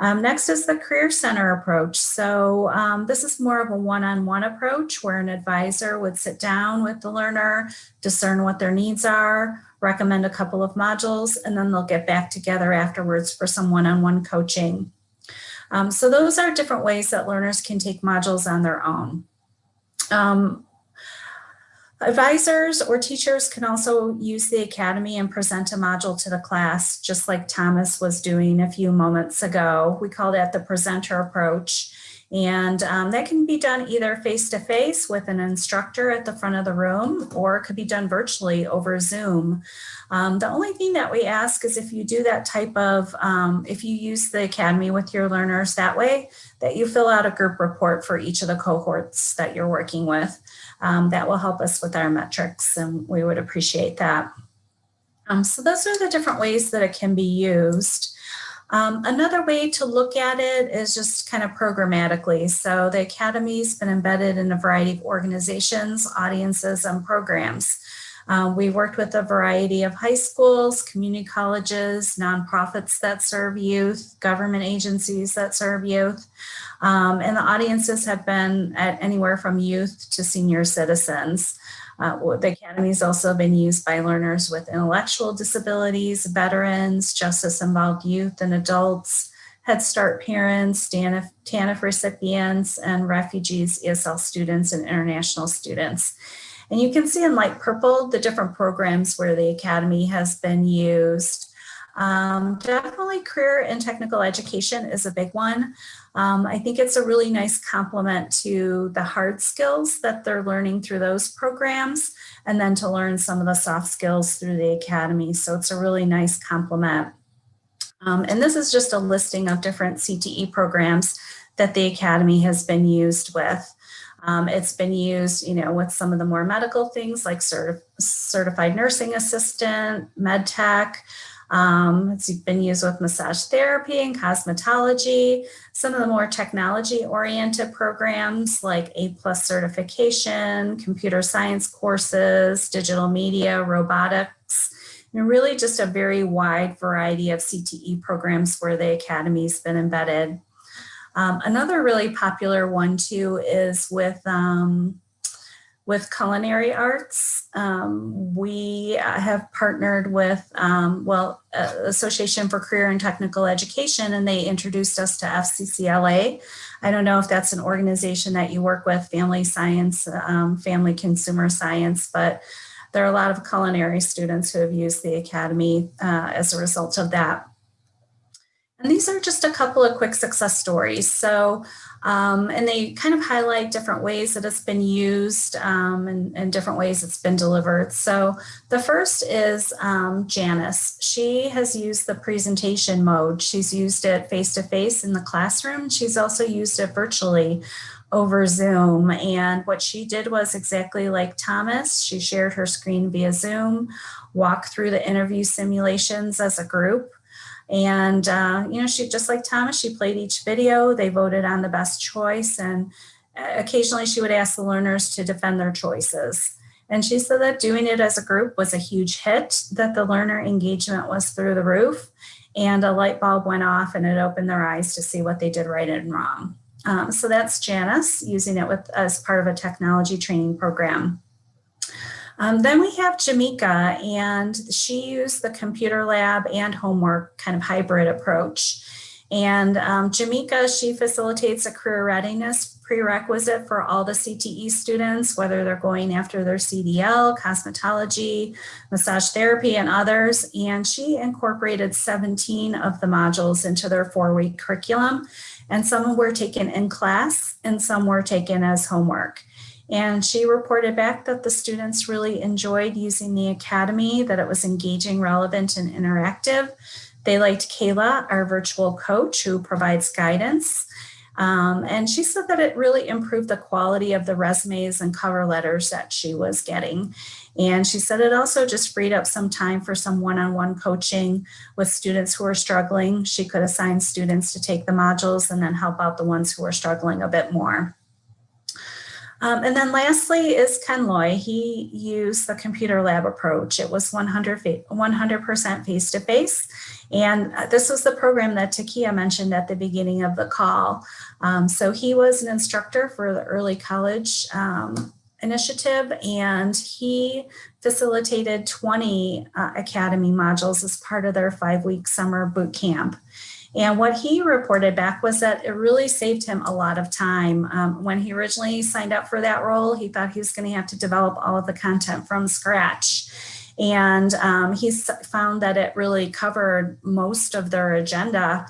Next is the Career Center approach. So this is more of a one-on-one approach where an advisor would sit down with the learner, discern what their needs are, recommend a couple of modules, and then they'll get back together afterwards for some one-on-one coaching. So those are different ways that learners can take modules on their own. Advisors or teachers can also use the Academy and present a module to the class, just like Thomas was doing a few moments ago. We call that the presenter approach. And that can be done either face-to-face with an instructor at the front of the room, or it could be done virtually over Zoom. The only thing that we ask is if you do that type of, if you use the Academy with your learners that way, that you fill out a group report for each of the cohorts that you're working with. That will help us with our metrics, and we would appreciate that. So those are the different ways that it can be used. Another way to look at it is just kind of programmatically. So the Academy's been embedded in a variety of organizations, audiences, and programs. We worked with a variety of high schools, community colleges, nonprofits that serve youth, government agencies that serve youth. And the audiences have been at anywhere from youth to senior citizens. The Academy has also been used by learners with intellectual disabilities, veterans, justice-involved youth and adults, Head Start parents, TANF recipients, and refugees, ESL students, and international students. And you can see in light purple the different programs where the Academy has been used. Definitely career and technical education is a big one. I think it's a really nice complement to the hard skills that they're learning through those programs, and then to learn some of the soft skills through the Academy. So it's a really nice complement. And this is just a listing of different CTE programs that the Academy has been used with. It's been used, with some of the more medical things like certified nursing assistant, med tech. It's been used with massage therapy and cosmetology. Some of the more technology-oriented programs like A+ certification, computer science courses, digital media, robotics, and really just a very wide variety of CTE programs where the Academy's been embedded. Another really popular one too is with culinary arts. We have partnered with, Association for Career and Technical Education, and they introduced us to FCCLA. I don't know if that's an organization that you work with, family science, family consumer science, but there are a lot of culinary students who have used the Academy as a result of that. And these are just a couple of quick success stories. So, and they kind of highlight different ways that it's been used and different ways it's been delivered. So the first is Janice. She has used the presentation mode. She's used it face-to-face in the classroom. She's also used it virtually over Zoom. And what she did was exactly like Thomas. She shared her screen via Zoom, walked through the interview simulations as a group. And, she, just like Thomas, she played each video. They voted on the best choice. And occasionally she would ask the learners to defend their choices. And she said that doing it as a group was a huge hit, that the learner engagement was through the roof, and a light bulb went off and it opened their eyes to see what they did right and wrong. So that's Janice using it as part of a technology training program. Then we have Jamaica, and she used the computer lab and homework kind of hybrid approach. And Jamaica, she facilitates a career readiness prerequisite for all the CTE students, whether they're going after their CDL, cosmetology, massage therapy, and others. And she incorporated 17 of the modules into their 4-week curriculum. And some were taken in class and some were taken as homework. And she reported back that the students really enjoyed using the Academy, that it was engaging, relevant, and interactive. They liked Kayla, our virtual coach, who provides guidance. And she said that it really improved the quality of the resumes and cover letters that she was getting. And she said it also just freed up some time for some one-on-one coaching with students who are struggling. She could assign students to take the modules and then help out the ones who are struggling a bit more. And then lastly is Ken Loy. He used the computer lab approach. It was 100% face-to-face. And this was the program that Takia mentioned at the beginning of the call. So he was an instructor for the early college initiative, and he facilitated 20 Academy modules as part of their 5-week summer boot camp. And what he reported back was that it really saved him a lot of time. When he originally signed up for that role, he thought he was going to have to develop all of the content from scratch. And he's found that it really covered most of their agenda.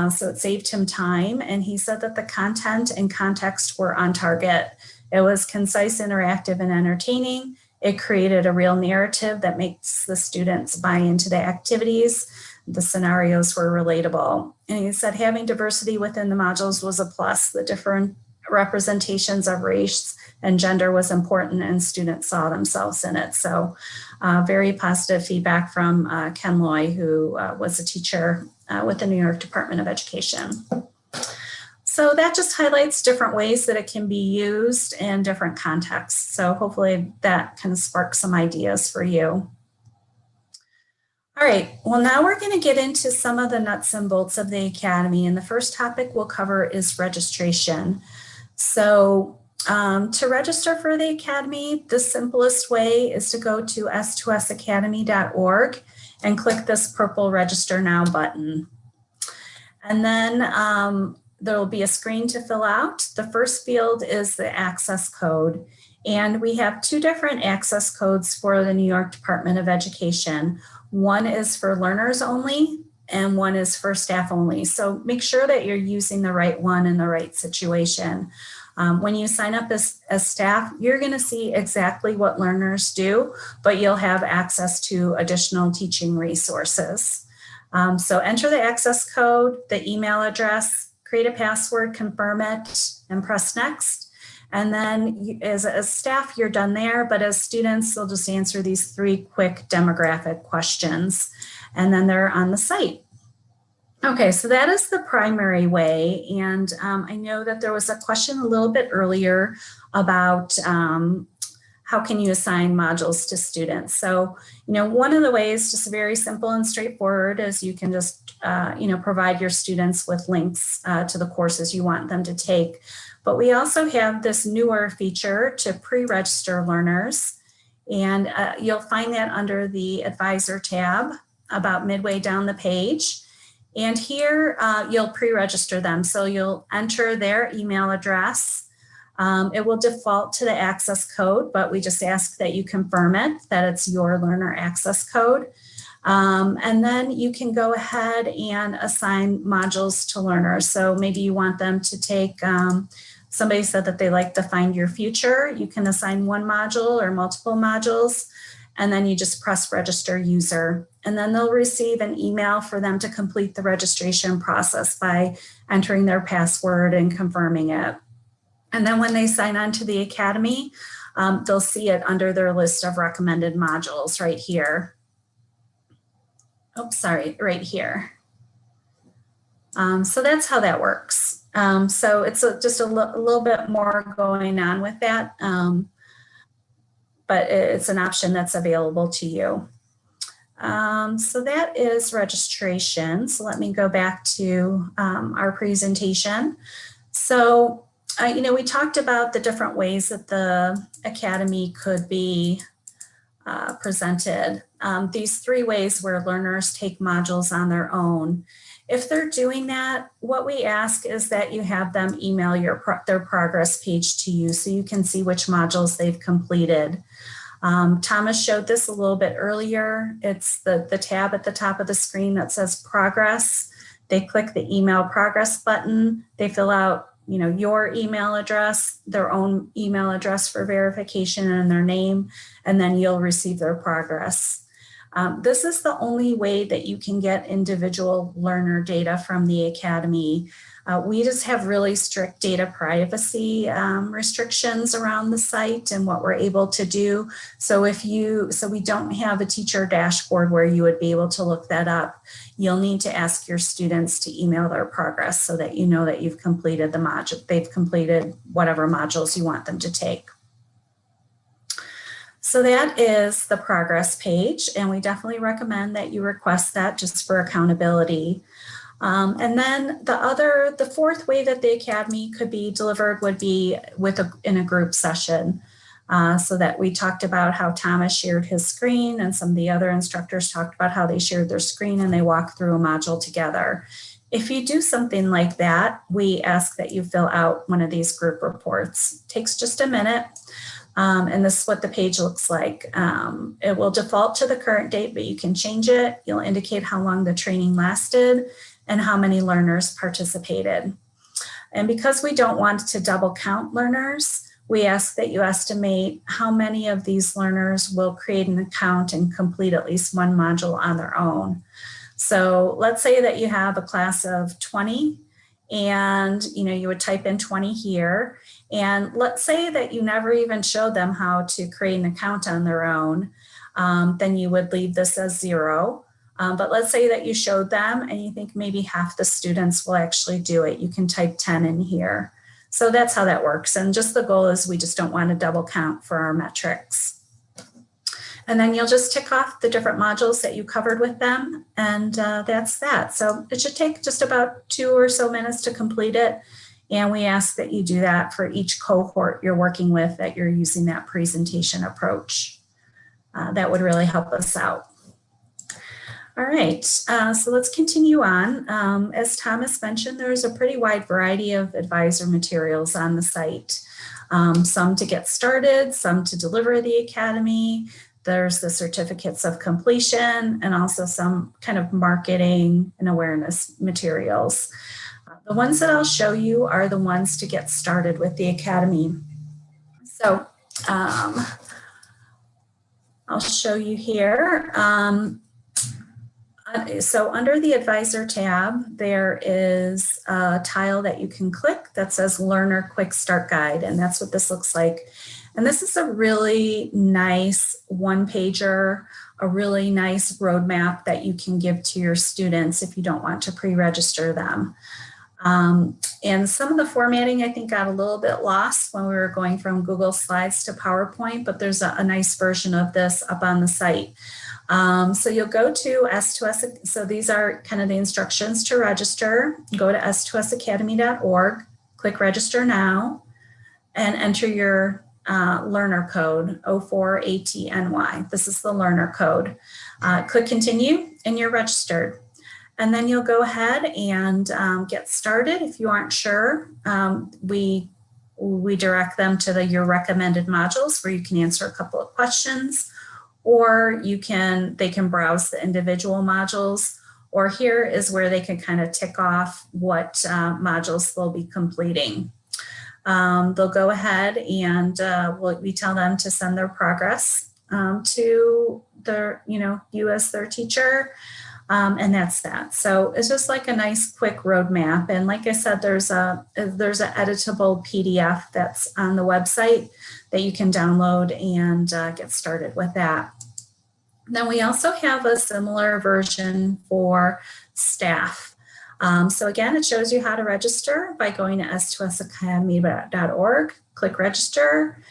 So it saved him time. And he said that the content and context were on target. It was concise, interactive, and entertaining. It created a real narrative that makes the students buy into the activities. The scenarios were relatable. And he said having diversity within the modules was a plus. The different representations of race and gender was important, and students saw themselves in it. So very positive feedback from Ken Loy, who was a teacher with the New York Department of Education. So that just highlights different ways that it can be used in different contexts. So hopefully that can spark some ideas for you. All right, well, now we're going to get into some of the nuts and bolts of the Academy. And the first topic we'll cover is registration. So to register for the Academy, the simplest way is to go to s2sacademy.org and click this purple Register Now button. And then there will be a screen to fill out. The first field is the access code. And we have two different access codes for the New York Department of Education. One is for learners only, and one is for staff only. So make sure that you're using the right one in the right situation. When you sign up as staff, you're going to see exactly what learners do, but you'll have access to additional teaching resources. So enter the access code, the email address, create a password, confirm it, and press next. And then as staff, you're done there, but as students, they'll just answer these 3 quick demographic questions, and then they're on the site. Okay, so that is the primary way. And I know that there was a question a little bit earlier about how can you assign modules to students? So, one of the ways, just very simple and straightforward, is you can just, provide your students with links to the courses you want them to take. But we also have this newer feature to pre-register learners, and you'll find that under the Advisor tab about midway down the page. And here you'll pre-register them. So you'll enter their email address. It will default to the access code, but we just ask that you confirm it, that it's your learner access code. And then you can go ahead and assign modules to learners. So maybe you want them to take, somebody said that they like to find your future. You can assign one module or multiple modules, and then you just press register user. And then they'll receive an email for them to complete the registration process by entering their password and confirming it. And then when they sign on to the Academy, they'll see it under their list of recommended modules right here. Oops, sorry, right here. So that's how that works. So it's just a little bit more going on with that, but it's an option that's available to you. So that is registration. So let me go back to our presentation. So, we talked about the different ways that the Academy could be presented. These 3 ways where learners take modules on their own. If they're doing that, what we ask is that you have them email their progress page to you so you can see which modules they've completed. Thomas showed this a little bit earlier. It's the tab at the top of the screen that says progress. They click the email progress button. They fill out your email address, their own email address for verification, and their name, and then you'll receive their progress. This is the only way that you can get individual learner data from the Academy. We just have really strict data privacy restrictions around the site and what we're able to do. So we don't have a teacher dashboard where you would be able to look that up. You'll need to ask your students to email their progress so that you know that you've completed the module, they've completed whatever modules you want them to take. So that is the progress page, and we definitely recommend that you request that just for accountability. And then the 4th way that the Academy could be delivered would be in a group session. So that we talked about how Thomas shared his screen, and some of the other instructors talked about how they shared their screen and they walked through a module together. If you do something like that, we ask that you fill out one of these group reports. It takes just a minute, and this is what the page looks like. It will default to the current date, but you can change it. You'll indicate how long the training lasted and how many learners participated. And because we don't want to double count learners, we ask that you estimate how many of these learners will create an account and complete at least one module on their own. So let's say that you have a class of 20 and you would type in 20 here. And let's say that you never even showed them how to create an account on their own. Then you would leave this as 0. But let's say that you showed them and you think maybe half the students will actually do it. You can type 10 in here. So that's how that works. And just the goal is we just don't want to double count for our metrics. And then you'll just tick off the different modules that you covered with them. And that's that. So it should take just about 2 or so minutes to complete it. And we ask that you do that for each cohort you're working with, that you're using that presentation approach. That would really help us out. All right, so let's continue on. As Thomas mentioned, there's a pretty wide variety of advisor materials on the site. Some to get started, some to deliver the academy. There's the certificates of completion and also some kind of marketing and awareness materials. The ones that I'll show you are the ones to get started with the academy. So I'll show you here. So under the advisor tab, there is a tile that you can click that says Learner Quick Start Guide, and that's what this looks like. And this is a really nice one-pager, a really nice roadmap that you can give to your students if you don't want to pre-register them. And some of the formatting I think got a little bit lost when we were going from Google Slides to PowerPoint, but there's a nice version of this up on the site. So you'll go to S2S, so these are kind of the instructions to register. Go to s2sacademy.org, click register now, and enter your learner code 04ATNY. This is the learner code. Click continue and you're registered. And then you'll go ahead and get started. If you aren't sure, we direct them to your recommended modules where you can answer a couple of questions, or they can browse the individual modules, or here is where they can kind of tick off what modules they'll be completing. They'll go ahead and we tell them to send their progress to you as their teacher. And that's that. So it's just like a nice quick roadmap. And like I said, there's an editable PDF that's on the website that you can download and get started with that. Then we also have a similar version for staff. So again, it shows you how to register by going to s2sacademy.org, click register.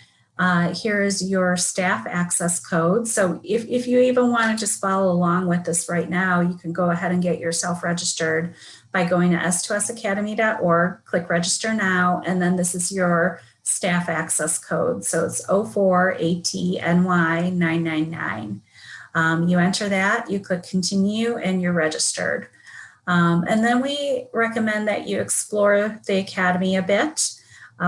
Here is your staff access code. So if you even want to just follow along with this right now, you can go ahead and get yourself registered by going to s2sacademy.org, click register now, and then this is your staff access code. So it's 04ATNY999. You enter that, you click continue, and you're registered. And then we recommend that you explore the academy a bit.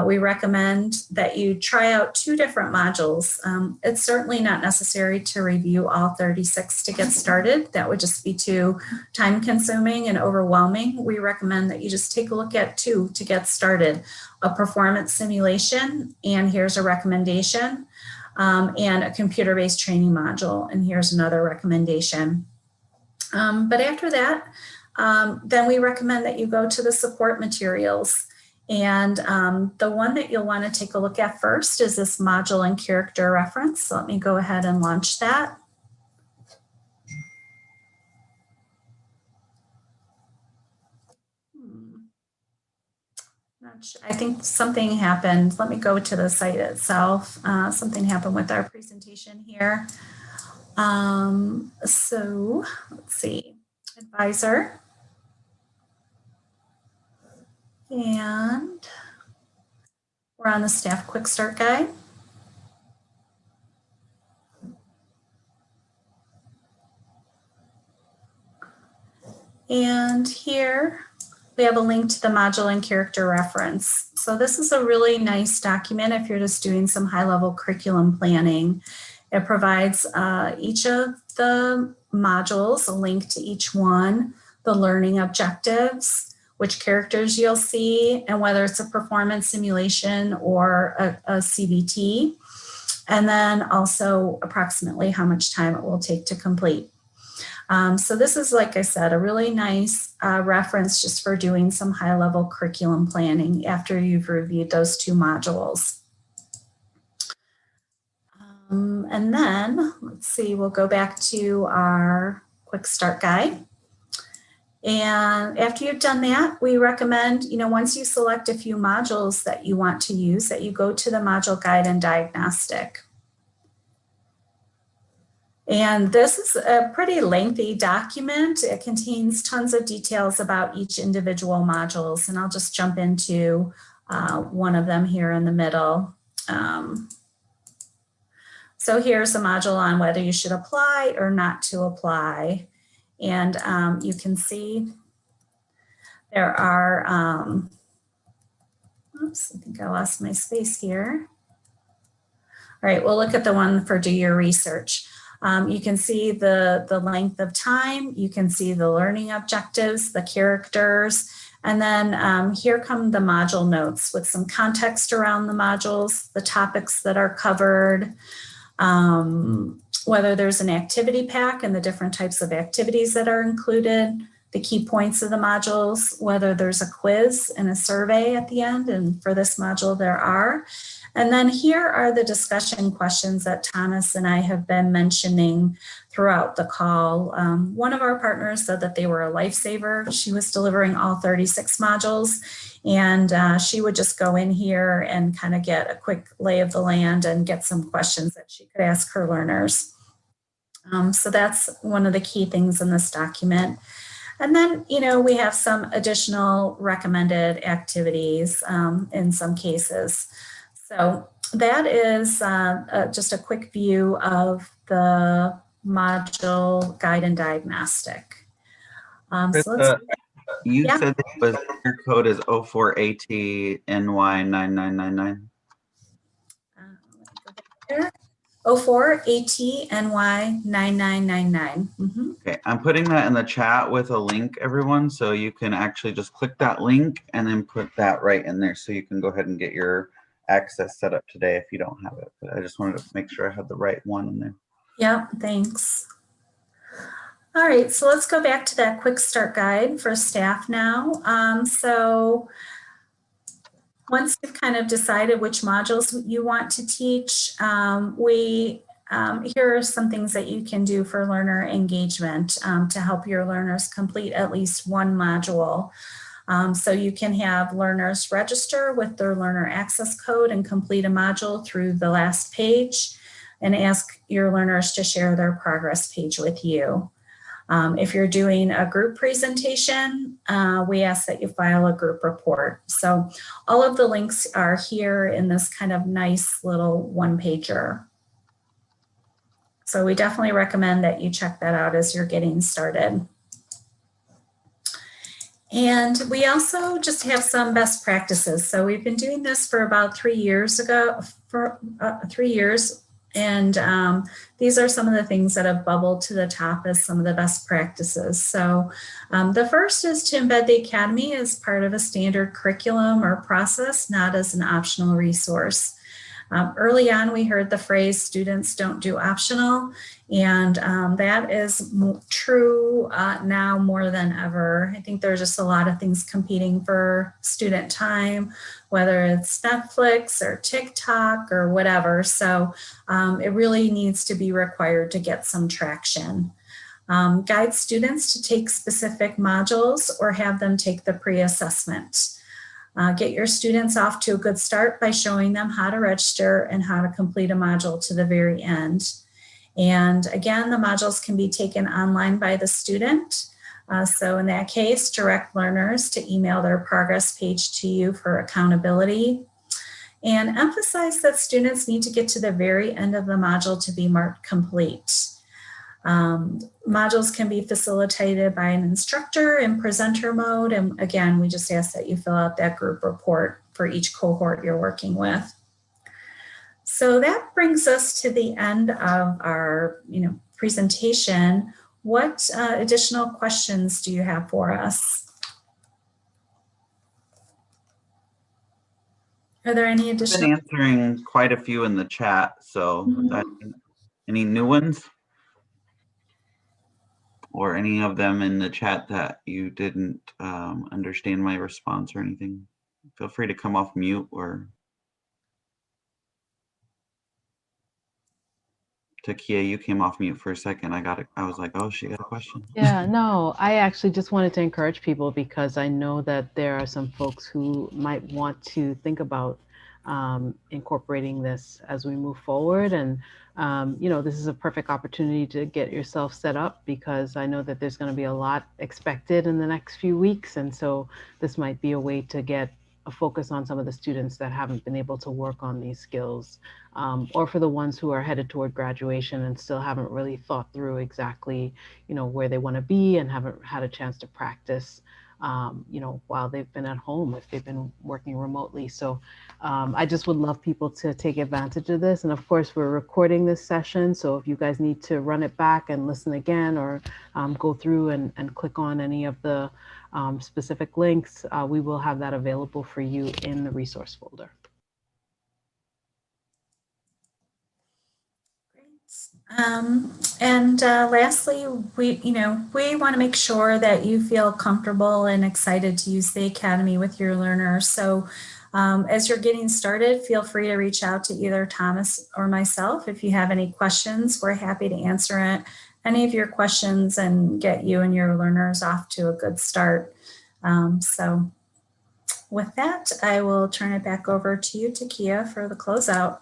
We recommend that you try out 2 different modules. It's certainly not necessary to review all 36 to get started. That would just be too time consuming and overwhelming. We recommend that you just take a look at 2 to get started. A performance simulation, and here's a recommendation, and a computer-based training module, and here's another recommendation. But after that, then we recommend that you go to the support materials. And the one that you'll want to take a look at first is this module and character reference. So let me go ahead and launch that. I think something happened. Let me go to the site itself. Something happened with our presentation here. So let's see, advisor. And we're on the staff quick start guide. And here we have a link to the module and character reference. So this is a really nice document if you're just doing some high-level curriculum planning. It provides each of the modules, a link to each one, the learning objectives, which characters you'll see, and whether it's a performance simulation or a CBT, and then also approximately how much time it will take to complete. So this is, like I said, a really nice reference just for doing some high-level curriculum planning after you've reviewed those 2 modules. And then, let's see, we'll go back to our quick start guide. And after you've done that, we recommend, once you select a few modules that you want to use, that you go to the module guide and diagnostic. And this is a pretty lengthy document. It contains tons of details about each individual modules, and I'll just jump into one of them here in the middle. So here's a module on whether you should apply or not to apply. And you can see there are, oops, I think I lost my space here. All right, we'll look at the one for do your research. You can see the length of time, you can see the learning objectives, the characters, and then here come the module notes with some context around the modules, the topics that are covered, whether there's an activity pack and the different types of activities that are included, the key points of the modules, whether there's a quiz and a survey at the end, and for this module there are. And then here are the discussion questions that Thomas and I have been mentioning throughout the call. One of our partners said that they were a lifesaver. She was delivering all 36 modules, and she would just go in here and kind of get a quick lay of the land and get some questions that she could ask her learners. So that's one of the key things in this document. And then, we have some additional recommended activities in some cases. So that is just a quick view of the module guide and diagnostic. You said your code is 04ATNY9999. 04ATNY9999. Okay, I'm putting that in the chat with a link, everyone, so you can actually just click that link and then put that right in there so you can go ahead and get your access set up today if you don't have it. But I just wanted to make sure I had the right one in there. Yep, thanks. All right, so let's go back to that quick start guide for staff now. So once you've kind of decided which modules you want to teach, here are some things that you can do for learner engagement to help your learners complete at least one module. So you can have learners register with their learner access code and complete a module through the last page and ask your learners to share their progress page with you. If you're doing a group presentation, we ask that you file a group report. So all of the links are here in this kind of nice little one-pager. So we definitely recommend that you check that out as you're getting started. And we also just have some best practices. So we've been doing this for about 3 years ago, for 3 years. And these are some of the things that have bubbled to the top as some of the best practices. So the first is to embed the Academy as part of a standard curriculum or process, not as an optional resource. Early on, we heard the phrase, students don't do optional, and that is true now more than ever. I think there's just a lot of things competing for student time, whether it's Netflix or TikTok or whatever. So it really needs to be required to get some traction. Guide students to take specific modules or have them take the pre-assessment. Get your students off to a good start by showing them how to register and how to complete a module to the very end. And again, the modules can be taken online by the student. So in that case, direct learners to email their progress page to you for accountability. And emphasize that students need to get to the very end of the module to be marked complete. Modules can be facilitated by an instructor in presenter mode. And again, we just ask that you fill out that group report for each cohort you're working with. So that brings us to the end of our presentation. What additional questions do you have for us? Are there any additional? I've been answering quite a few in the chat, so any new ones? Or any of them in the chat that you didn't understand my response or anything? Feel free to come off mute or Takia, you came off mute for a second. I was like, oh, she got a question. Yeah, no, I actually just wanted to encourage people because I know that there are some folks who might want to think about incorporating this as we move forward. And, this is a perfect opportunity to get yourself set up because I know that there's going to be a lot expected in the next few weeks. And so this might be a way to get a focus on some of the students that haven't been able to work on these skills, or for the ones who are headed toward graduation and still haven't really thought through exactly, where they want to be and haven't had a chance to practice, while they've been at home, if they've been working remotely. So I just would love people to take advantage of this. And of course, we're recording this session. So if you guys need to run it back and listen again, or go through and click on any of the specific links, we will have that available for you in the resource folder. And lastly, we want to make sure that you feel comfortable and excited to use the Academy with your learners. So as you're getting started, feel free to reach out to either Thomas or myself. If you have any questions, we're happy to answer any of your questions and get you and your learners off to a good start. So with that, I will turn it back over to you, Takia, for the closeout.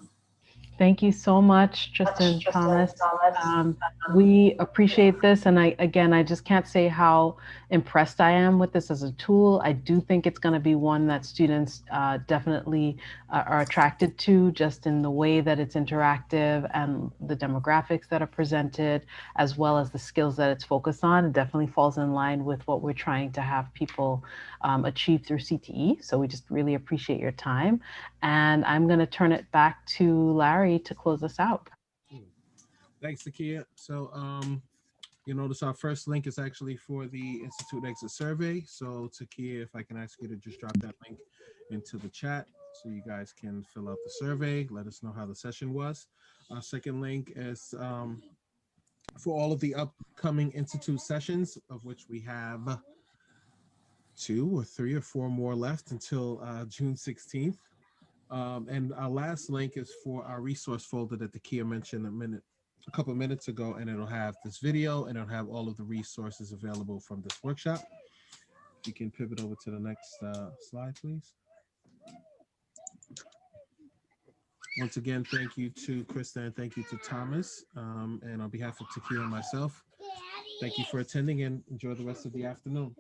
Thank you so much, Tristan Thomas. We appreciate this. And I just can't say how impressed I am with this as a tool. I do think it's going to be one that students definitely are attracted to, just in the way that it's interactive and the demographics that are presented, as well as the skills that it's focused on. It definitely falls in line with what we're trying to have people achieve through CTE. So we just really appreciate your time. And I'm going to turn it back to Larry to close us out. Thanks, Takia. So you notice our first link is actually for the Institute Exit Survey. So Takia, if I can ask you to just drop that link into the chat so you guys can fill out the survey, let us know how the session was. Our second link is for all of the upcoming Institute sessions, of which we have 2 or 3 or 4 more left until June 16th. And our last link is for our resource folder that Takia mentioned a couple of minutes ago, and it'll have this video and it'll have all of the resources available from this workshop. You can pivot over to the next slide, please. Once again, thank you to Krista and thank you to Thomas. And on behalf of Takia and myself, thank you for attending and enjoy the rest of the afternoon.